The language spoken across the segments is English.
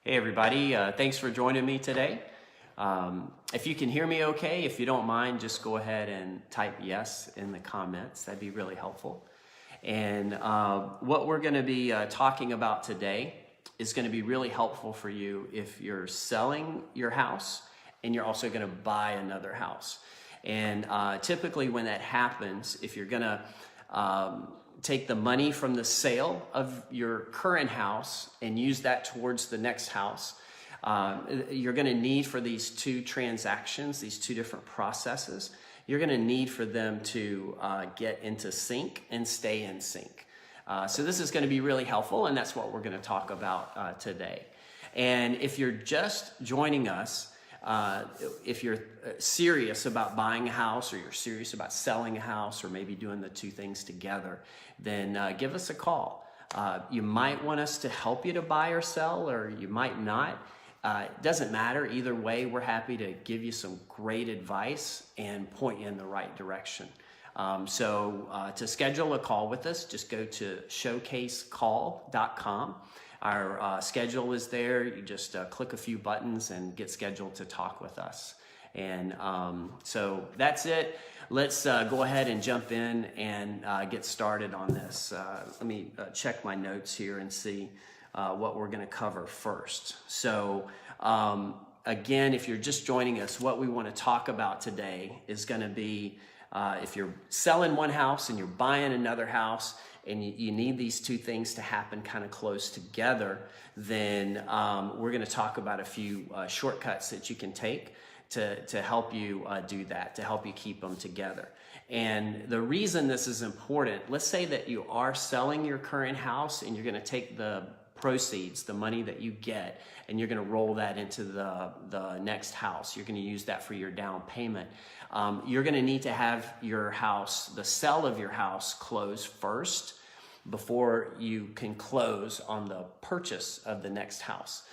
Hey everybody, thanks for joining me today. If you can hear me okay, if you don't mind, just go ahead and type yes in the comments. That'd be really helpful. And what we're going to be talking about today is going to be really helpful for you if you're selling your house and you're also going to buy another house. And typically when that happens, if you're going to take the money from the sale of your current house and use that towards the next house, you're going to need for these two transactions, these two different processes, you're going to need for them to get into sync and stay in sync. So this is going to be really helpful, and that's what we're going to talk about today. And if you're just joining us, if you're serious about buying a house, or you're serious about selling a house, or maybe doing the two things together, then give us a call. You might want us to help you to buy or sell, or you might not. It doesn't matter. Either way, we're happy to give you some great advice and point you in the right direction. So to schedule a call with us, just go to showcasecall.com. Our schedule is there. You just click a few buttons and get scheduled to talk with us. And so that's it. Let's go ahead and jump in and get started on this. Let me check my notes here and see what we're going to cover first. So again, if you're just joining us, what we want to talk about today is going to be if you're selling one house and you're buying another house, and you need these two things to happen kind of close together, then we're going to talk about a few shortcuts that you can take to help you do that, to help you keep them together. And the reason this is important, let's say that you are selling your current house and you're going to take the proceeds, the money that you get, and you're going to roll that into the next house. You're going to use that for your down payment. You're going to need to have your house, the sale of your house, close first before you can close on the purchase of the next house.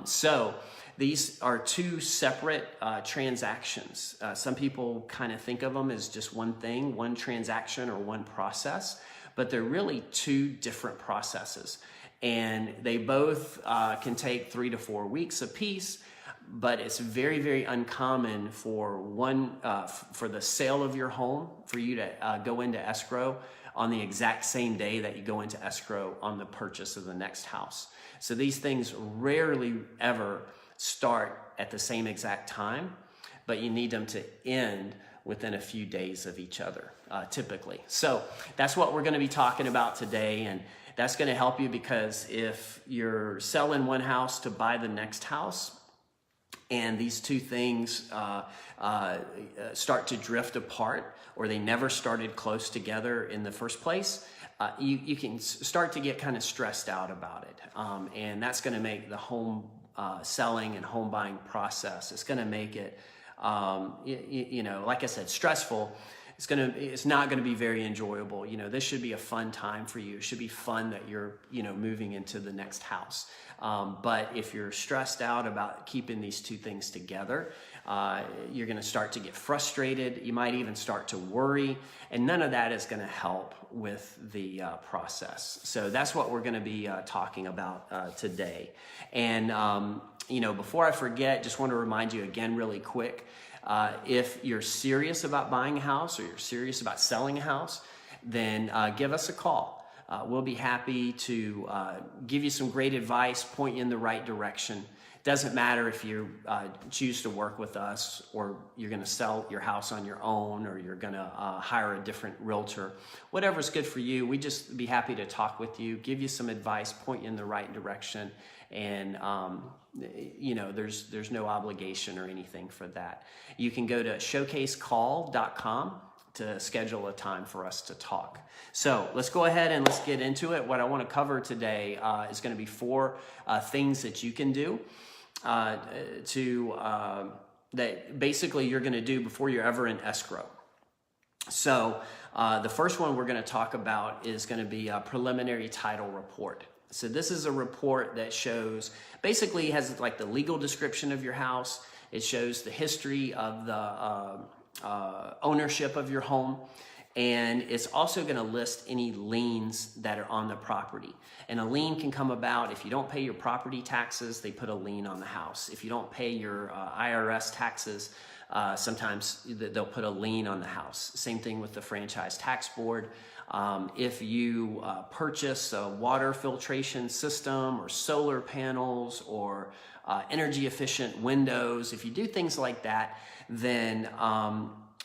So these are two separate transactions. Some people kind of think of them as just one thing, one transaction or one process, but they're really two different processes. And they both can take 3 to 4 weeks apiece, but it's very, very uncommon for for the sale of your home, for you to go into escrow on the exact same day that you go into escrow on the purchase of the next house. So these things rarely ever start at the same exact time, but you need them to end within a few days of each other, typically. So that's what we're going to be talking about today, and that's going to help you, because if you're selling one house to buy the next house, and these two things start to drift apart, or they never started close together in the first place, you can start to get kind of stressed out about it. And that's going to make the home selling and home buying process, it's going to make it, like I said, stressful. It's not going to be very enjoyable. This should be a fun time for you. It should be fun that you're, moving into the next house. But if you're stressed out about keeping these two things together, you're going to start to get frustrated. You might even start to worry, and none of that is going to help with the process. So that's what we're going to be talking about today. And, before I forget, just want to remind you again really quick, if you're serious about buying a house, or you're serious about selling a house, then give us a call. We'll be happy to give you some great advice, point you in the right direction. Doesn't matter if you choose to work with us, or you're going to sell your house on your own, or you're going to hire a different realtor. Whatever's good for you, we just be happy to talk with you, give you some advice, point you in the right direction. And there's no obligation or anything for that. You can go to showcasecall.com to schedule a time for us to talk. So let's go ahead and let's get into it. What I want to cover today is going to be 4 things that you can do that basically you're going to do before you're ever in escrow. So the first one we're going to talk about is going to be a preliminary title report. So this is a report that basically has like the legal description of your house. It shows the history of the ownership of your home. And it's also going to list any liens that are on the property. And a lien can come about if you don't pay your property taxes, they put a lien on the house. If you don't pay your IRS taxes, sometimes they'll put a lien on the house. Same thing with the Franchise Tax Board. If you purchase a water filtration system or solar panels or energy efficient windows, if you do things like that, then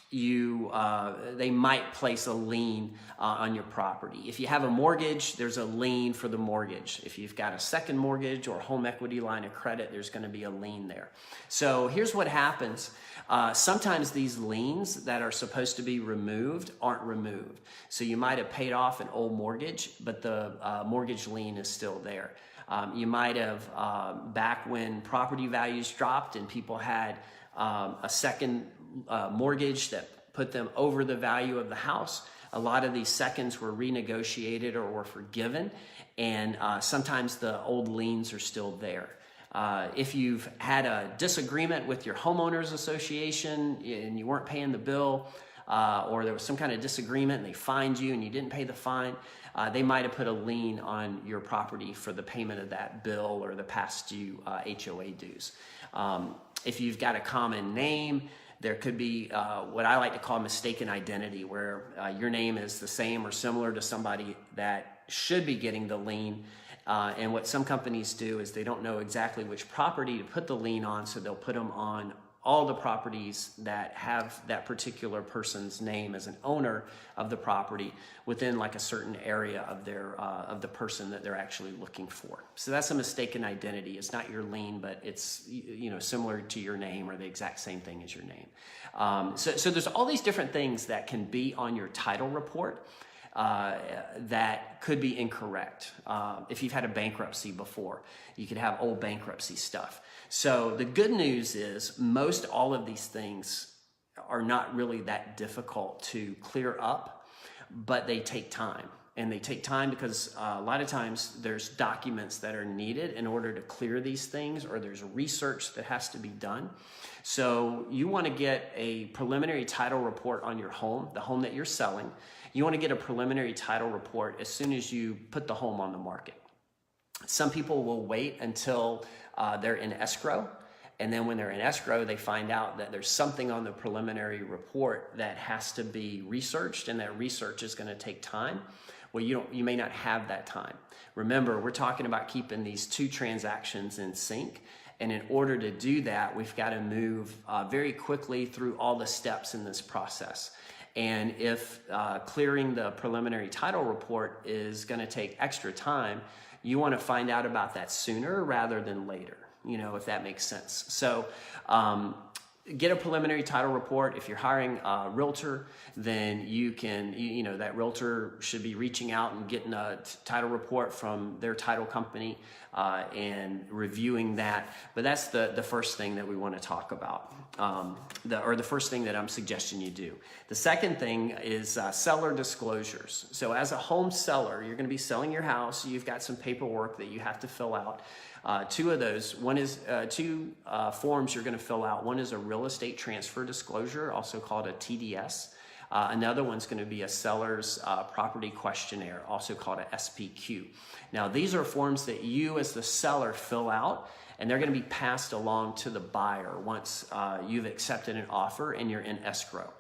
they might place a lien on your property. If you have a mortgage, there's a lien for the mortgage. If you've got a second mortgage or home equity line of credit, there's going to be a lien there. So here's what happens. Sometimes these liens that are supposed to be removed aren't removed. So you might have paid off an old mortgage, but the mortgage lien is still there. You might have, back when property values dropped and people had a second mortgage that put them over the value of the house, a lot of these seconds were renegotiated or were forgiven, and sometimes the old liens are still there. If you've had a disagreement with your homeowners association and you weren't paying the bill, or there was some kind of disagreement and they fined you and you didn't pay the fine, they might have put a lien on your property for the payment of that bill or the past due HOA dues. If you've got a common name, there could be what I like to call mistaken identity, where your name is the same or similar to somebody that should be getting the lien. And what some companies do is they don't know exactly which property to put the lien on, so they'll put them on all the properties that have that particular person's name as an owner of the property within like a certain area of their of the person that they're actually looking for. So that's a mistaken identity. It's not your lien, but it's, you know, similar to your name or the exact same thing as your name. So there's all these different things that can be on your title report that could be incorrect. If you've had a bankruptcy before, you could have old bankruptcy stuff. So the good news is most all of these things are not really that difficult to clear up, but they take time. And they take time because a lot of times there's documents that are needed in order to clear these things, or there's research that has to be done. So you want to get a preliminary title report on your home, the home that you're selling. You want to get a preliminary title report as soon as you put the home on the market. Some people will wait until they're in escrow, and then when they're in escrow, they find out that there's something on the preliminary report that has to be researched, and that research is going to take time. Well, you may not have that time. Remember, we're talking about keeping these two transactions in sync, and in order to do that, we've got to move very quickly through all the steps in this process. And if clearing the preliminary title report is going to take extra time, you want to find out about that sooner rather than later, you know, if that makes sense. So get a preliminary title report. If you're hiring a realtor, then you can, you know, that realtor should be reaching out and getting a title report from their title company and reviewing that. But that's the first thing that we want to talk about, the first thing that I'm suggesting you do. The second thing is seller disclosures. So as a home seller, you're going to be selling your house. You've got some paperwork that you have to fill out. Two of those, one is two forms you're going to fill out. One is a real estate transfer disclosure, also called a TDS. Another one's going to be a seller's property questionnaire, also called a SPQ. Now, these are forms that you as the seller fill out, and they're going to be passed along to the buyer once you've accepted an offer and you're in escrow.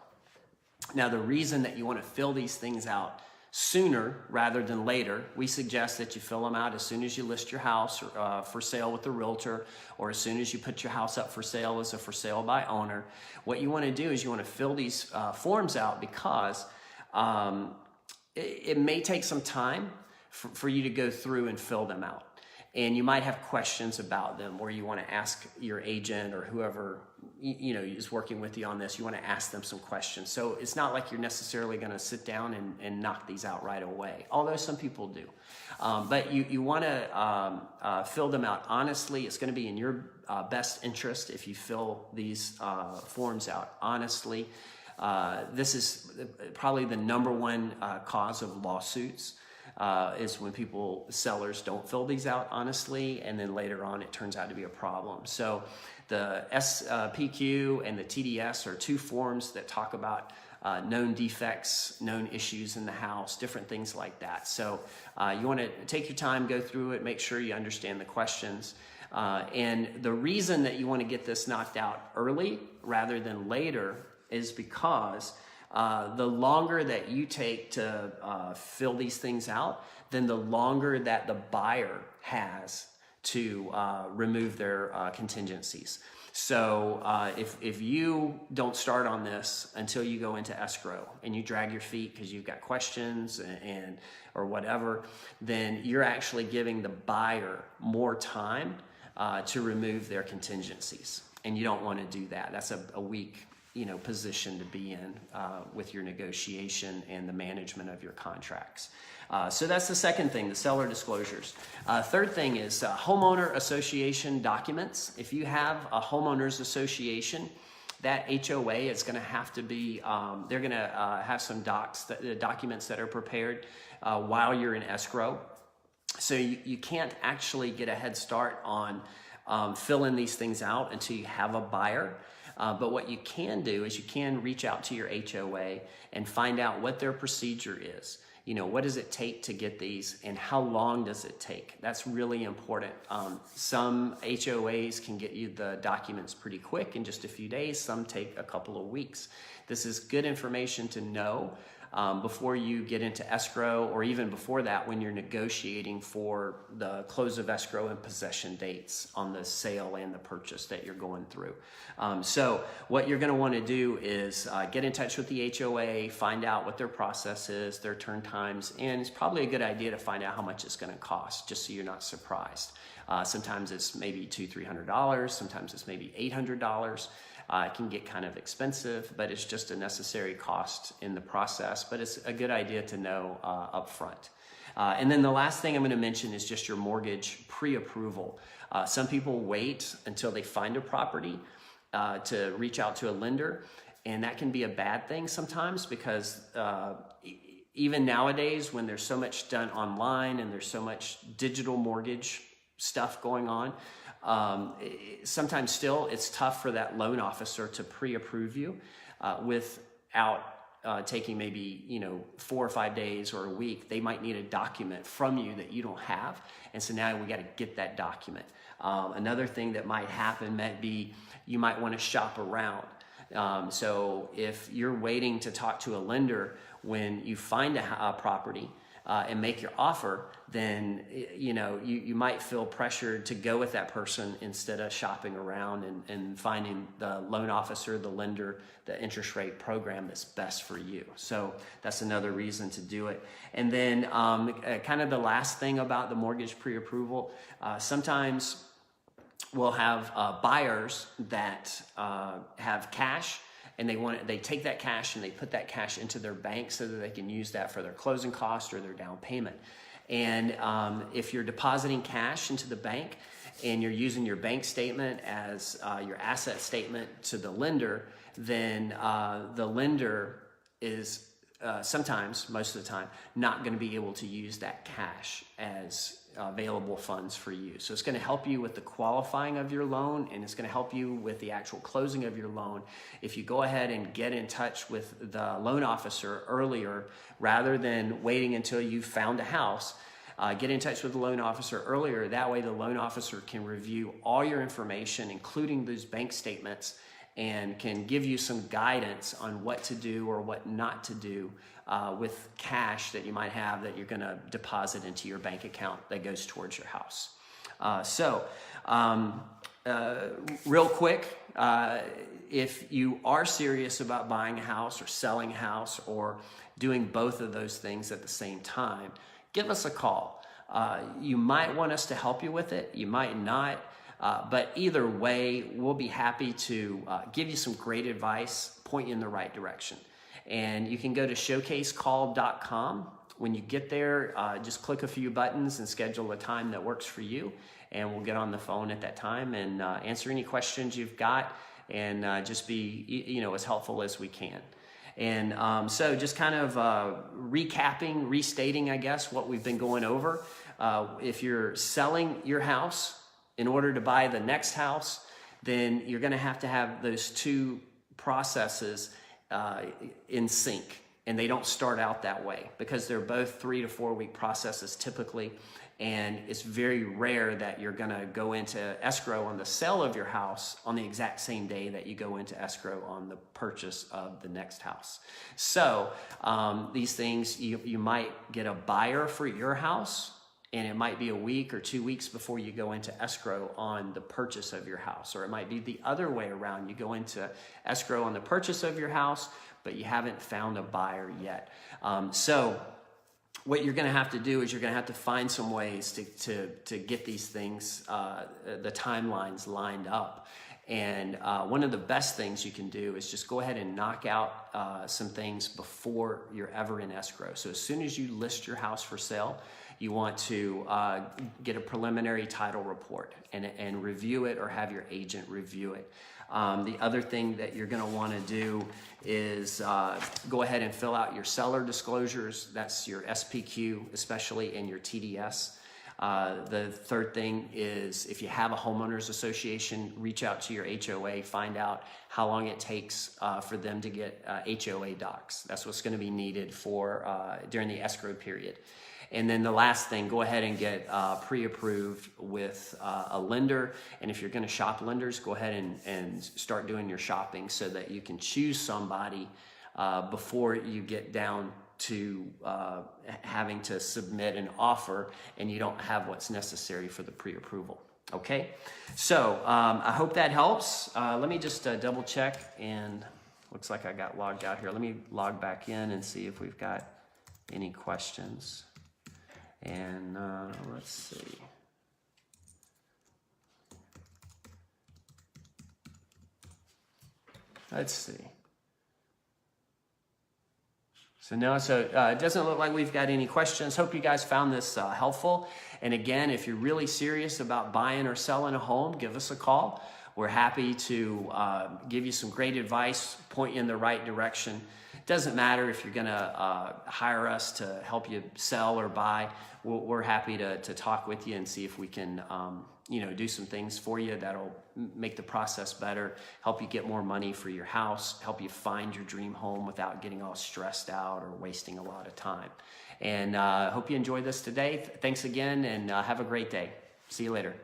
Now, the reason that you want to fill these things out sooner rather than later, we suggest that you fill them out as soon as you list your house for sale with the realtor, or as soon as you put your house up for sale as a for sale by owner. What you want to do is you want to fill these forms out because it may take some time for you to go through and fill them out. And you might have questions about them where you want to ask your agent or whoever is working with you on this. You want to ask them some questions. So it's not like you're necessarily going to sit down and knock these out right away, although some people do. But you want to fill them out honestly. It's going to be in your best interest if you fill these forms out honestly. This is probably the number one cause of lawsuits. Is when sellers don't fill these out honestly, and then later on it turns out to be a problem. So the SPQ and the TDS are two forms that talk about known defects, known issues in the house, different things like that. So you want to take your time, go through it, make sure you understand the questions. And the reason that you want to get this knocked out early rather than later is because the longer that you take to fill these things out, then the longer that the buyer has to remove their contingencies. So if you don't start on this until you go into escrow and you drag your feet because you've got questions or whatever, then you're actually giving the buyer more time to remove their contingencies. And you don't want to do that. That's a weak position to be in with your negotiation and the management of your contracts. So that's the second thing, the seller disclosures. Third thing is homeowner association documents. If you have a homeowners association, that HOA is going to have to be, they're going to have some documents that are prepared while you're in escrow. So you can't actually get a head start on filling these things out until you have a buyer. But what you can do is you can reach out to your HOA and find out what their procedure is. What does it take to get these and how long does it take? That's really important. Some HOAs can get you the documents pretty quick in just a few days. Some take a couple of weeks. This is good information to know before you get into escrow, or even before that when you're negotiating for the close of escrow and possession dates on the sale and the purchase that you're going through. So what you're going to want to do is get in touch with the HOA, find out what their process is, their turn times, and it's probably a good idea to find out how much it's going to cost, just so you're not surprised. Sometimes it's maybe $200-300, sometimes it's maybe $800. It can get kind of expensive, but it's just a necessary cost in the process, but it's a good idea to know up front. And then the last thing I'm going to mention is just your mortgage pre-approval. Some people wait until they find a property to reach out to a lender, and that can be a bad thing sometimes because even nowadays when there's so much done online and there's so much digital mortgage stuff going on, sometimes still it's tough for that loan officer to pre-approve you without taking maybe 4 or 5 days or a week. They might need a document from you that you don't have, and so now we got to get that document. Another thing that might happen might be you might want to shop around. So if you're waiting to talk to a lender when you find a property and make your offer, then you might feel pressured to go with that person instead of shopping around and finding the loan officer, the lender, the interest rate program that's best for you. So that's another reason to do it. And then kind of the last thing about the mortgage pre-approval, sometimes we'll have buyers that have cash, and they take that cash and they put that cash into their bank so that they can use that for their closing cost or their down payment. And if you're depositing cash into the bank and you're using your bank statement as your asset statement to the lender, then the lender is sometimes, most of the time, not going to be able to use that cash as available funds for you. So it's going to help you with the qualifying of your loan, and it's going to help you with the actual closing of your loan if you go ahead and get in touch with the loan officer earlier rather than waiting until you found a house. Get in touch with the loan officer earlier. That way the loan officer can review all your information, including those bank statements, and can give you some guidance on what to do or what not to do with cash that you might have that you're going to deposit into your bank account that goes towards your house. Real quick, if you are serious about buying a house or selling a house or doing both of those things at the same time, give us a call. You might want us to help you with it. You might not. But either way, we'll be happy to give you some great advice, point you in the right direction. And you can go to showcasecall.com. When you get there, just click a few buttons and schedule a time that works for you. And we'll get on the phone at that time and answer any questions you've got and just be as helpful as we can. And so just kind of recapping, restating, I guess, what we've been going over. If you're selling your house in order to buy the next house, then you're going to have those two processes in sync. And they don't start out that way because they're both 3 to 4 week processes typically. And it's very rare that you're going to go into escrow on the sale of your house on the exact same day that you go into escrow on the purchase of the next house. So these things, you might get a buyer for your house, and it might be a week or 2 weeks before you go into escrow on the purchase of your house. Or it might be the other way around. You go into escrow on the purchase of your house, but you haven't found a buyer yet. So what you're going to have to do is you're going to have to find some ways to get these things, the timelines lined up. And one of the best things you can do is just go ahead and knock out some things before you're ever in escrow. So as soon as you list your house for sale, you want to get a preliminary title report and review it, or have your agent review it. The other thing that you're going to want to do is go ahead and fill out your seller disclosures. That's your SPQ, especially, and your TDS. The third thing is, if you have a homeowners association, reach out to your HOA, find out how long it takes for them to get HOA docs. That's what's going to be needed for during the escrow period. And then the last thing, go ahead and get pre-approved with a lender. And if you're going to shop lenders, go ahead and start doing your shopping so that you can choose somebody before you get down to having to submit an offer and you don't have what's necessary for the pre-approval. Okay, so I hope that helps. Let me just double check, and looks like I got logged out here. Let me log back in and see if we've got any questions. And let's see. Let's see. So no, it doesn't look like we've got any questions. Hope you guys found this helpful. And again, if you're really serious about buying or selling a home, give us a call. We're happy to give you some great advice, point you in the right direction. It doesn't matter if you're gonna hire us to help you sell or buy. We're happy to talk with you and see if we can do some things for you that'll make the process better, help you get more money for your house, help you find your dream home without getting all stressed out or wasting a lot of time. And hope you enjoyed this today. Thanks again, and have a great day. See you later.